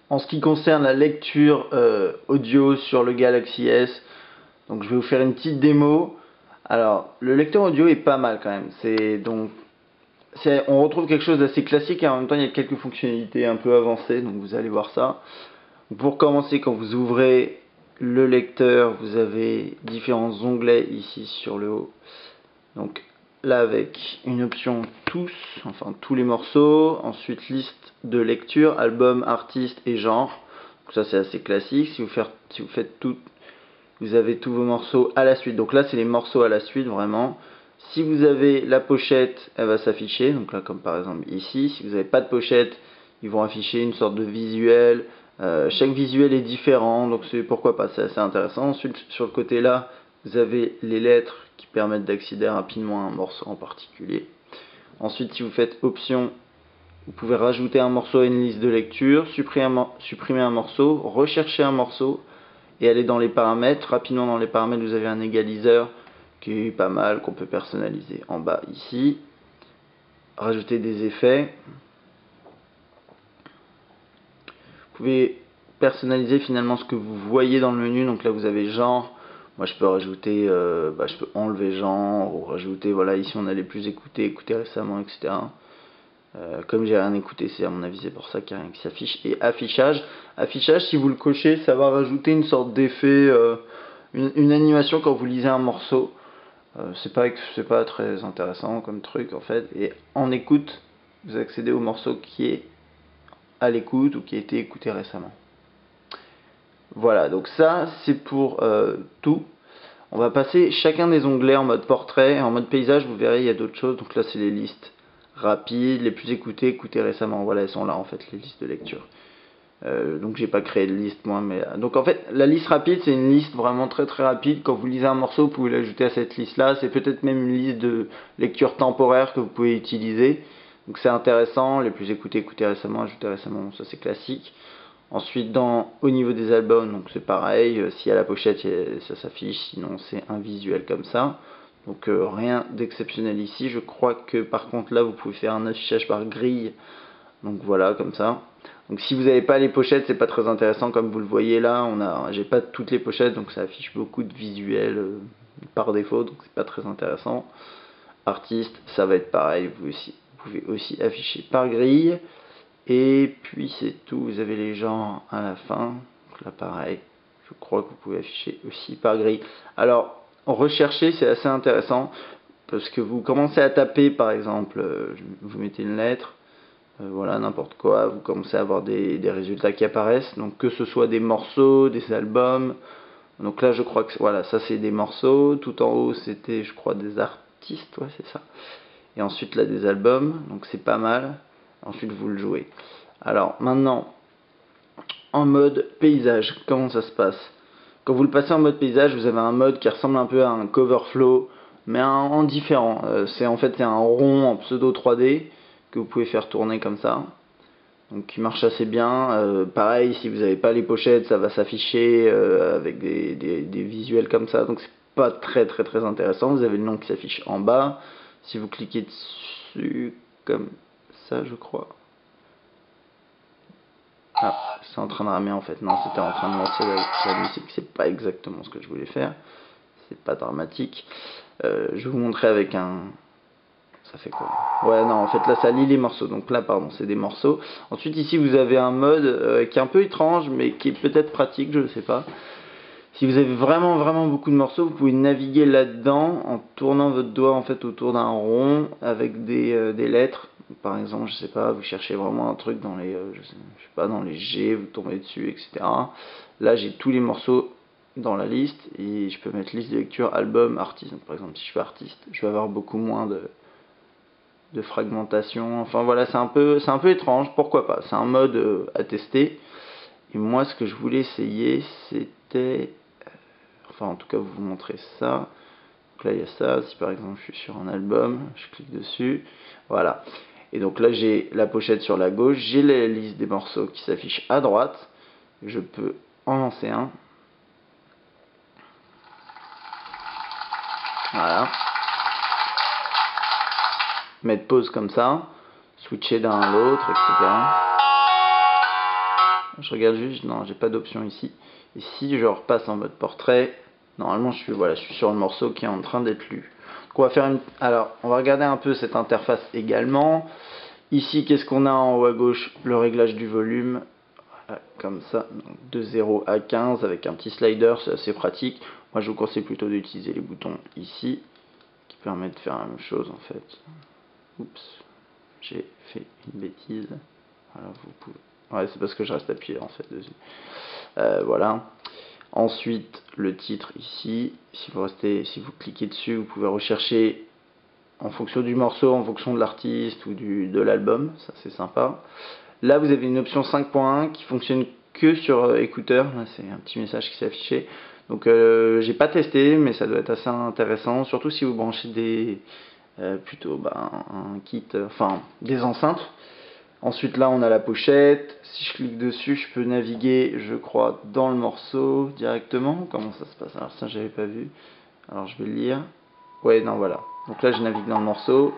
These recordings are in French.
En ce qui concerne la lecture audio sur le Galaxy S, donc je vais vous faire une petite démo. Alors, le lecteur audio est pas mal quand même. On retrouve quelque chose d'assez classique et en même temps il y a quelques fonctionnalités un peu avancées, donc vous allez voir ça. Pour commencer, quand vous ouvrez le lecteur, vous avez différents onglets ici sur le haut. Donc là avec une option tous, enfin tous les morceaux, ensuite liste de lecture, album, artiste et genre. Donc ça c'est assez classique. Si vous faites tout, vous avez tous vos morceaux à la suite. Donc là c'est les morceaux à la suite vraiment. Si vous avez la pochette, elle va s'afficher. Donc là comme par exemple ici. Si vous n'avez pas de pochette, ils vont afficher une sorte de visuel. Chaque visuel est différent, donc c'est pourquoi pas, c'est assez intéressant. Ensuite sur le côté là, vous avez les lettres qui permettent d'accéder rapidement à un morceau en particulier. Ensuite si vous faites option, vous pouvez rajouter un morceau à une liste de lecture, supprimer un morceau, rechercher un morceau et aller dans les paramètres. Rapidement dans les paramètres vous avez un égaliseur qui est pas mal, qu'on peut personnaliser en bas ici. Rajouter des effets. Vous pouvez personnaliser finalement ce que vous voyez dans le menu. Donc là vous avez genre. Moi je peux rajouter, je peux enlever genre ou rajouter, voilà, ici on a les plus écoutés, écoutés récemment, etc. Comme j'ai rien écouté, c'est à mon avis c'est pour ça qu'il n'y a rien qui s'affiche. Et affichage, si vous le cochez, ça va rajouter une sorte d'effet, une animation quand vous lisez un morceau. C'est pas très intéressant comme truc en fait. Et en écoute, vous accédez au morceau qui est à l'écoute ou qui a été écouté récemment. Voilà, donc ça c'est pour tout. On va passer chacun des onglets en mode portrait. En mode paysage, vous verrez, il y a d'autres choses. Donc là, c'est les listes rapides, les plus écoutées, écoutées récemment. Voilà, elles sont là en fait, les listes de lecture. Donc j'ai pas créé de liste moi, mais donc en fait la liste rapide c'est une liste vraiment très très rapide. Quand vous lisez un morceau, vous pouvez l'ajouter à cette liste là. C'est peut-être même une liste de lecture temporaire que vous pouvez utiliser. Donc c'est intéressant. Les plus écoutés, écoutés récemment, ajoutés récemment, ça c'est classique. Ensuite au niveau des albums, donc c'est pareil. S'il y a la pochette, ça s'affiche. Sinon c'est un visuel comme ça. Donc rien d'exceptionnel ici. Je crois que par contre là vous pouvez faire un affichage par grille. Donc voilà, comme ça. Donc si vous n'avez pas les pochettes, c'est pas très intéressant. Comme vous le voyez là, j'ai pas toutes les pochettes, donc ça affiche beaucoup de visuels par défaut, donc c'est pas très intéressant. Artiste, ça va être pareil, vous pouvez aussi afficher par grille. Et puis c'est tout, vous avez les genres à la fin. Donc là pareil, je crois que vous pouvez afficher aussi par grille. Alors, rechercher, c'est assez intéressant, parce que vous commencez à taper, par exemple, vous mettez une lettre, voilà, n'importe quoi, vous commencez à avoir des résultats qui apparaissent, donc que ce soit des morceaux, des albums. Donc là je crois que voilà, ça c'est des morceaux, tout en haut c'était je crois des artistes, ouais c'est ça. Et ensuite là des albums, donc c'est pas mal. Ensuite vous le jouez. Alors maintenant, en mode paysage, comment ça se passe? Quand vous le passez en mode paysage, vous avez un mode qui ressemble un peu à un cover flow, mais en différent. C'est un rond en pseudo 3D que vous pouvez faire tourner comme ça. Donc qui marche assez bien. Pareil, si vous n'avez pas les pochettes, ça va s'afficher avec des visuels comme ça. Donc c'est pas très très très intéressant. Vous avez le nom qui s'affiche en bas. Si vous cliquez dessus comme ça, je crois. Ah, c'est en train de ramer en fait. Non, c'était en train de lancer la musique. C'est pas exactement ce que je voulais faire. C'est pas dramatique. Je vais vous montrer avec un... Ça fait quoi? Ouais, non, en fait là ça lit les morceaux. Donc là, pardon, c'est des morceaux. Ensuite, ici vous avez un mode qui est un peu étrange, mais qui est peut-être pratique, je ne sais pas. Si vous avez vraiment vraiment beaucoup de morceaux, vous pouvez naviguer là-dedans en tournant votre doigt en fait autour d'un rond avec des lettres. Par exemple, je sais pas, vous cherchez vraiment un truc dans les, je sais pas, dans les G, vous tombez dessus, etc. Là, j'ai tous les morceaux dans la liste et je peux mettre liste de lecture, album, artiste. Donc, par exemple, si je fais artiste, je vais avoir beaucoup moins de fragmentation. Enfin voilà, c'est un peu étrange. Pourquoi pas? C'est un mode à tester. Et moi, ce que je voulais essayer, c'était enfin en tout cas vous montrer ça. Donc là il y a ça, si par exemple je suis sur un album, je clique dessus, voilà. Et donc là j'ai la pochette sur la gauche, j'ai la liste des morceaux qui s'affiche à droite, je peux en lancer un. Voilà. Mettre pause comme ça, switcher d'un à l'autre, etc. Je regarde juste, non, j'ai pas d'option ici. Et si je repasse en mode portrait, normalement je suis sur le morceau qui est en train d'être lu. Donc on va faire alors on va regarder un peu cette interface également. Ici, qu'est-ce qu'on a en haut à gauche? Le réglage du volume, comme ça, donc de 0 à 15 avec un petit slider, c'est assez pratique. Moi je vous conseille plutôt d'utiliser les boutons ici, qui permettent de faire la même chose en fait. Oups, j'ai fait une bêtise. Voilà, vous pouvez... Ouais, c'est parce que je reste appuyé en fait dessus. Voilà. Ensuite, le titre ici. Si vous cliquez dessus, vous pouvez rechercher en fonction du morceau, en fonction de l'artiste ou de l'album. Ça, c'est sympa. Là, vous avez une option 5.1 qui fonctionne que sur écouteur. Là, c'est un petit message qui s'est affiché. Donc, j'ai pas testé, mais ça doit être assez intéressant. Surtout si vous branchez plutôt un kit, enfin des enceintes. Ensuite là on a la pochette, si je clique dessus je peux naviguer je crois dans le morceau directement. Comment ça se passe? Alors ça j'avais pas vu, alors je vais le lire. Ouais non voilà, donc là je navigue dans le morceau.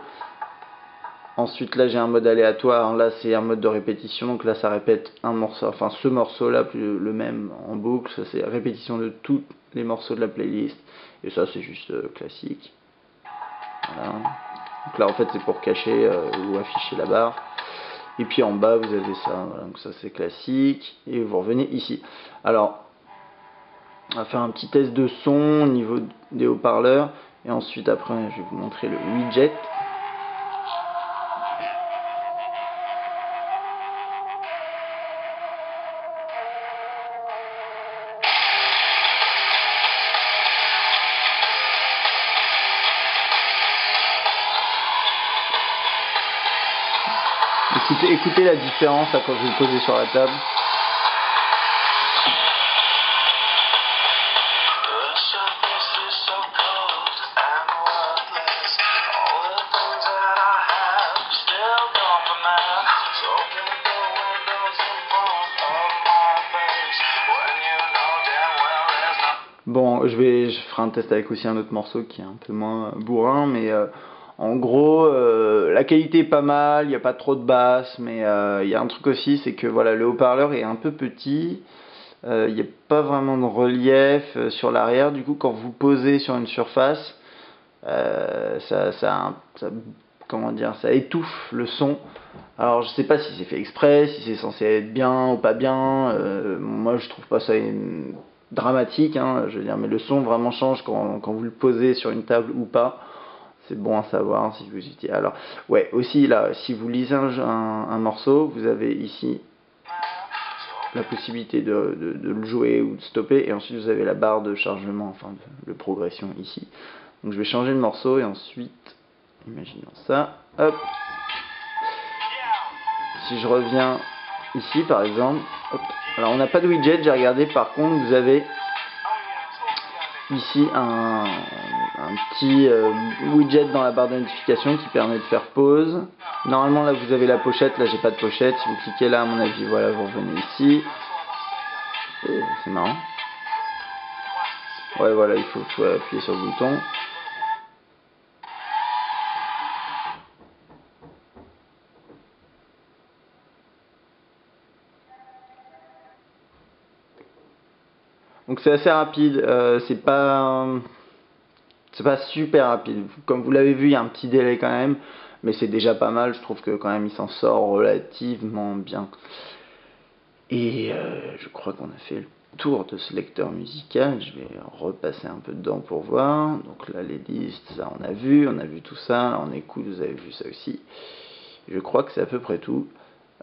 Ensuite là j'ai un mode aléatoire, là c'est un mode de répétition, donc là ça répète un morceau, enfin ce morceau là le même en boucle, ça c'est répétition de tous les morceaux de la playlist. Et ça c'est juste classique. Voilà. Donc là en fait c'est pour cacher ou afficher la barre. Et puis en bas vous avez ça, voilà, donc ça c'est classique. Et vous revenez ici. Alors, on va faire un petit test de son au niveau des haut-parleurs. Et ensuite après je vais vous montrer le widget. Écoutez la différence là, quand je vais le poser sur la table. Bon, je ferai un test avec aussi un autre morceau qui est un peu moins bourrin, mais en gros, la qualité est pas mal, il n'y a pas trop de basse, mais il y a un truc aussi, c'est que voilà, le haut-parleur est un peu petit, il n'y a pas vraiment de relief sur l'arrière, du coup quand vous posez sur une surface, comment dire, ça étouffe le son. Alors je sais pas si c'est fait exprès, si c'est censé être bien ou pas bien, moi je trouve pas ça dramatique, hein, je veux dire, mais le son vraiment change quand vous le posez sur une table ou pas. C'est bon à savoir si vous utilisez. Alors, ouais, aussi là, si vous lisez un morceau, vous avez ici la possibilité de le jouer ou de stopper, et ensuite vous avez la barre de chargement, enfin de progression ici. Donc je vais changer le morceau et ensuite, imaginons ça, hop. Si je reviens ici par exemple, hop. Alors on n'a pas de widget, j'ai regardé, par contre vous avez ici un petit widget dans la barre de notification qui permet de faire pause. Normalement là vous avez la pochette, là j'ai pas de pochette, si vous cliquez là à mon avis, voilà, vous revenez ici. C'est marrant. Ouais voilà, il faut appuyer sur le bouton. Donc c'est assez rapide, c'est pas super rapide. Comme vous l'avez vu, il y a un petit délai quand même, mais c'est déjà pas mal. Je trouve que quand même il s'en sort relativement bien. Et je crois qu'on a fait le tour de ce lecteur musical. Je vais repasser un peu dedans pour voir. Donc là les listes, ça on a vu tout ça. Là, on écoute, vous avez vu ça aussi. Je crois que c'est à peu près tout.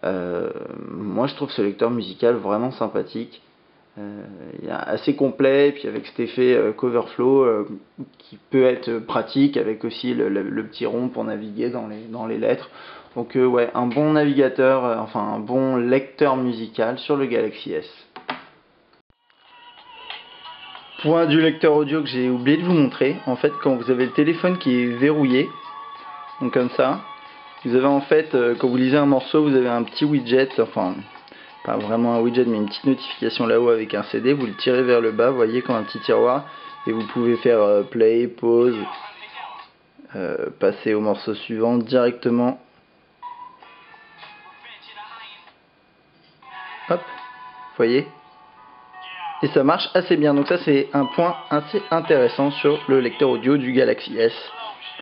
Moi je trouve ce lecteur musical vraiment sympathique. Il est assez complet, et puis avec cet effet coverflow qui peut être pratique, avec aussi le petit rond pour naviguer dans les lettres. Donc ouais, un bon navigateur, enfin un bon lecteur musical sur le Galaxy S. Point du lecteur audio que j'ai oublié de vous montrer, en fait quand vous avez le téléphone qui est verrouillé, donc comme ça, vous avez en fait, quand vous lisez un morceau, vous avez un petit widget, enfin pas vraiment un widget mais une petite notification là-haut avec un CD, vous le tirez vers le bas, vous voyez, comme un petit tiroir, et vous pouvez faire play, pause, passer au morceau suivant directement. Hop. voyez. Et ça marche assez bien, donc ça c'est un point assez intéressant sur le lecteur audio du Galaxy S.